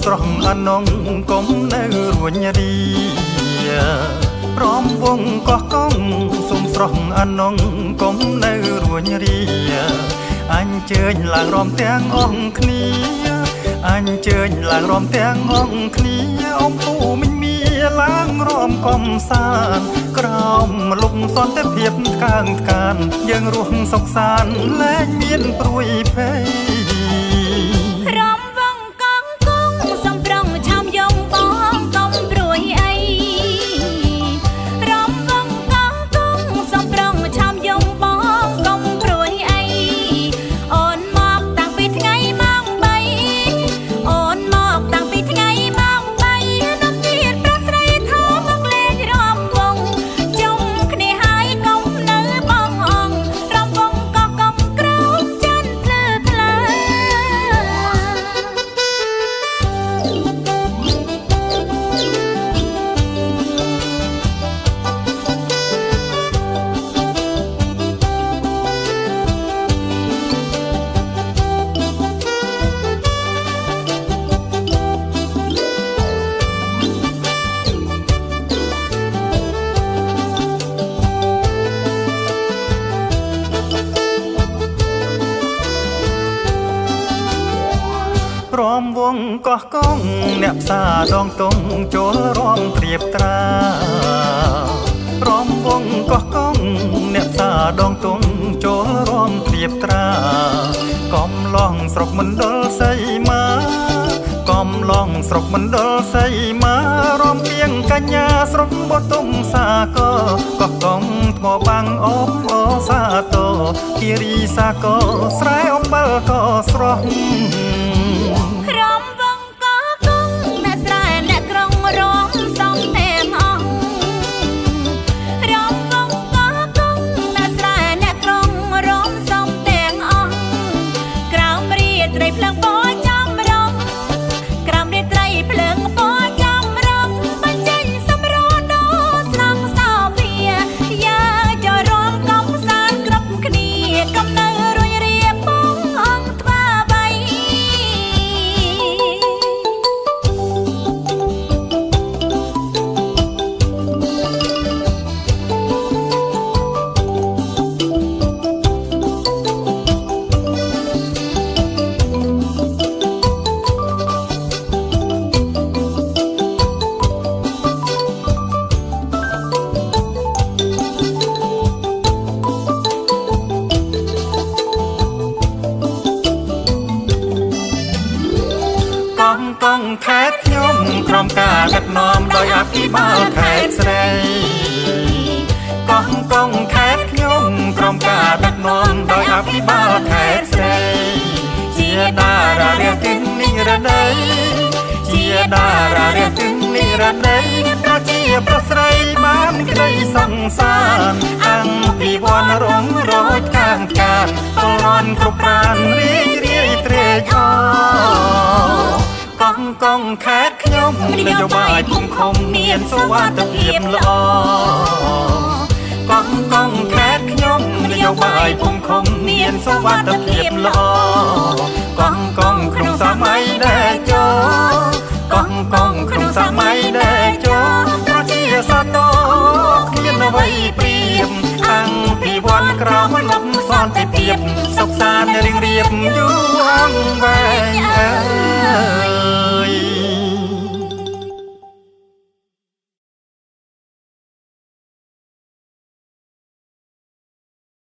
ស្រស់អនងកុំនៅរួញរីព្រមវងកោះកងសុំស្រស់អនងកុំនៅរួញរីអញ្ជើញឡើងរំទាំងអង្គគ្នាអញ្ជើញឡើងរំទាំងអង្គគ្នាអ៊ំពូមិញមីឡើងរំកំសាន្តក្រោមលុបសន្តិភាពកាងកានយើងរស់សុខសាន្តលែងមានព្រួយភ័យរំវងកងគង់សំប្រងឆោមយងបងកុំព្រួយអីរំវងកងគង់សំប្រងឆោមយងបងកុំព្រួយអីអូនមកតាំងពីថ្ងៃម៉ោង3អូនមកតាំងពីថ្ងៃម៉ោង3នំទៀតប្រុសស្រីធំមកលេងរំវងជុំគ្នាហើយកុំនៅបងអង្គរំវងកងក្រោមច័ន្ទភ្លឺថ្លាព្រមវងកោះកងអ្នកផ្សារដងតុងចូលរំព្រៀបត្រាព្រមវងកោះកងអ្នកផ្សារដងតុងចូលរំព្រៀបត្រាកំឡងស្រុកមណ្ឌលសីមាកំឡងស្រុកមណ្ឌលសីមារំពៀងកញ្ញាស្រុកបទុមសាគរកោះកងថ្មបាំងអបអសាទរគិរីសាគរស្រែអំបិលក៏ស្រស់រំវងកគង់អ្នកស្រែអ្នកក្រុងរំសំទាំងអង្គរំវងកគង់អ្នកស្រែអ្នកក្រុងរំសំទាំងអង្គក្រោមរាត្រីភ្លើងពណ៌ចំរងក្រោមរាត្រីភ្លើងពណ៌ចំរងបញ្ចេញសម្រស់ដល់ស្នងសោភាយ៉ាចរំកំសាន្តគ្រប់គ្នាកំនៅរួញរាបងអង្គថ្វាបី កងខេត្តខ្ញុំក្រុមការដឹកនាំដោយអភិបាលខេត្តស្រីកងខេត្តខ្ញុំក្រុមការដឹកនាំដោយអភិបាលខេត្តស្រីជាតារារាជនិរដីជាតារារាជនិរដីប្រជាប្រុសស្រីបានក្តីសង្សារអង្គពីវ័នរងរោចខាងកានពលរនគ្រប់ប្រានរីករាយត្រេកអរកងខេត្តខ្ញុំនយោបាយភូមិឃុំមានសុវត្ថិភាពល្អកងខេត្តខ្ញុំនយោបាយភូមិឃុំមានសុវត្ថិភាពល្អកងក្នុងសម័យដែលចូលក្នុងសម័យដែលចូលប្រជាសតោគ្មានអ្វីព្រៀបអង្គពីវ័នក្រោមលំសន្តិភាពសុខសាន្តរៀងរៀបយូរ